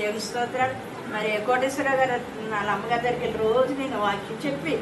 దేవుని స్తోత్రాలు. మరి కోటేశ్వరరావు గారు వాళ్ళ అమ్మగారి దగ్గరికి వెళ్ళి రోజు నేను వాక్యం చెప్పి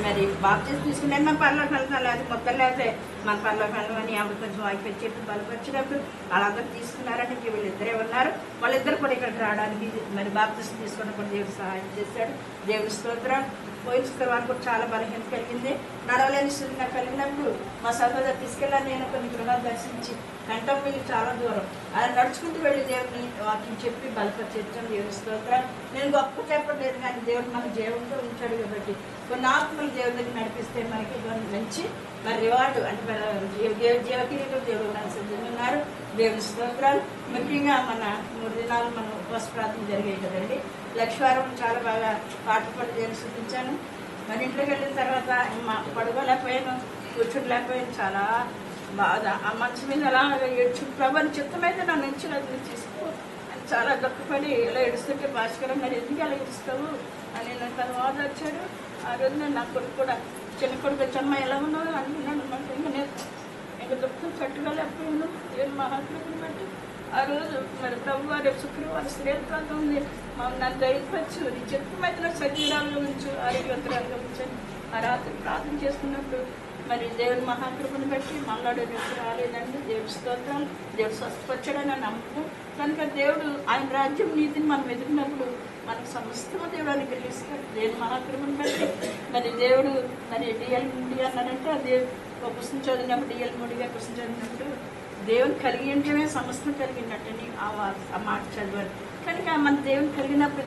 మరి బాప్టిజం తీసుకున్నాను. మన పనిలోకి వెళ్తాను, లేకపోతే మొత్తం లేకపోతే మన పనిలోకి వెళ్ళమని ఆవిడ కొంచెం వాక్యం చెప్పి బలపరిచినప్పుడు వాళ్ళందరూ తీసుకున్నారని వీళ్ళిద్దరే ఉన్నారు. వాళ్ళిద్దరు కూడా ఇక్కడికి రావడానికి మరి బాప్టిజం తీసుకోవడం కూడా దేవుడు సహాయం చేశాడు. దేవుని స్తోత్రం. పోయిన శుక్రవారం కూడా చాలా బలహీనత కలిగింది. నడవలేని స్థితి నాకు కలిగినప్పుడు మా సహోదరు తీసుకెళ్ళాను. నేను కొన్ని గృహాలు దర్శించి కంటంపల్లి చాలా దూరం ఆయన నడుచుకుంటూ వెళ్ళి దేవుడిని వాక్యం చెప్పి బలపరిచేస్తాం. దేవుని స్తోత్రం. నేను గొప్ప చెప్పలేదు, కానీ దేవుడు మన జీవంతో ఉంచాడు కాబట్టి కొన్ని ఆత్మలు దేవుడి దగ్గర నడిపిస్తే మనకి మంచి మరి రివార్డు అంటే జీవకిరీటం దేవుడు నాకు సిద్ధంగా. దేవుని స్తోత్రాలు. ముఖ్యంగా మన 3 దినాలు మనం ఉపవాస ప్రార్థన జరిగాయి కదండి. లక్షవారం చాలా బాగా పాటలు పాడి దేవుని స్థుతించాను. మన ఇంట్లోకి వెళ్ళిన తర్వాత పడుకోలేకపోయాను, కూర్చోలేకపోయాను. చాలా బాధ. ఆ మంచం మీద అలా ఏడ్చు ప్రభాని చిత్తమైతే నా నుంచి అది తీసుకో అని చాలా దుఃఖపడి ఇలా ఏడుస్తుంటే భాస్కరం మరి ఎందుకు అలా ఏడుస్తావు అని నన్ను తను ఓదార్చాడు. ఆ రోజు నేను నా కొడుకు కూడా చిన్న కొడుకు వచ్చమ్మ ఎలా ఉన్నావు అంటున్నాను అనమాట. ఇంకా దుఃఖం తట్టుకోలేకపోయాను దేవుని మహాత్ముని బట్టి. ఆ రోజు మరి ప్రభు రేపు శుక్రవారం స్త్రీల ప్రాంతం ఉంది, నన్ను ధైర్యపరచు, నీ చిత్తమైతే నాకు సజీరాలుగా ఉంచు, ఆరోగ్యవంతురాలుగా ఉంచని ఆ రాత్రి ప్రార్థన చేసుకున్నప్పుడు మరి దేవుని మహాకృపను బట్టి మనలో రాలేదండి. దేవుడి స్తోత్రాలు. దేవుడు స్వస్థపరచడని నమ్మకం కనుక దేవుడు ఆయన రాజ్యం నీతిని మనం ఎదిగినప్పుడు మనకు సమస్తము దేవుడు అనుగ్రహిస్తాడు. దేవుని మహాకృపను బట్టి మరి దేవుడు మరి డిఎల్ మూడి అన్నారంటే అది ఒక పుస్తకం చదివినప్పుడు డిఎల్ మూడిగా పుస్తకం చదివినప్పుడు దేవుని కలిగి ఉంటేనే సమస్తం కలిగినట్టని ఆ మాట చదివారు. కనుక మన దేవుని కలిగినప్పుడు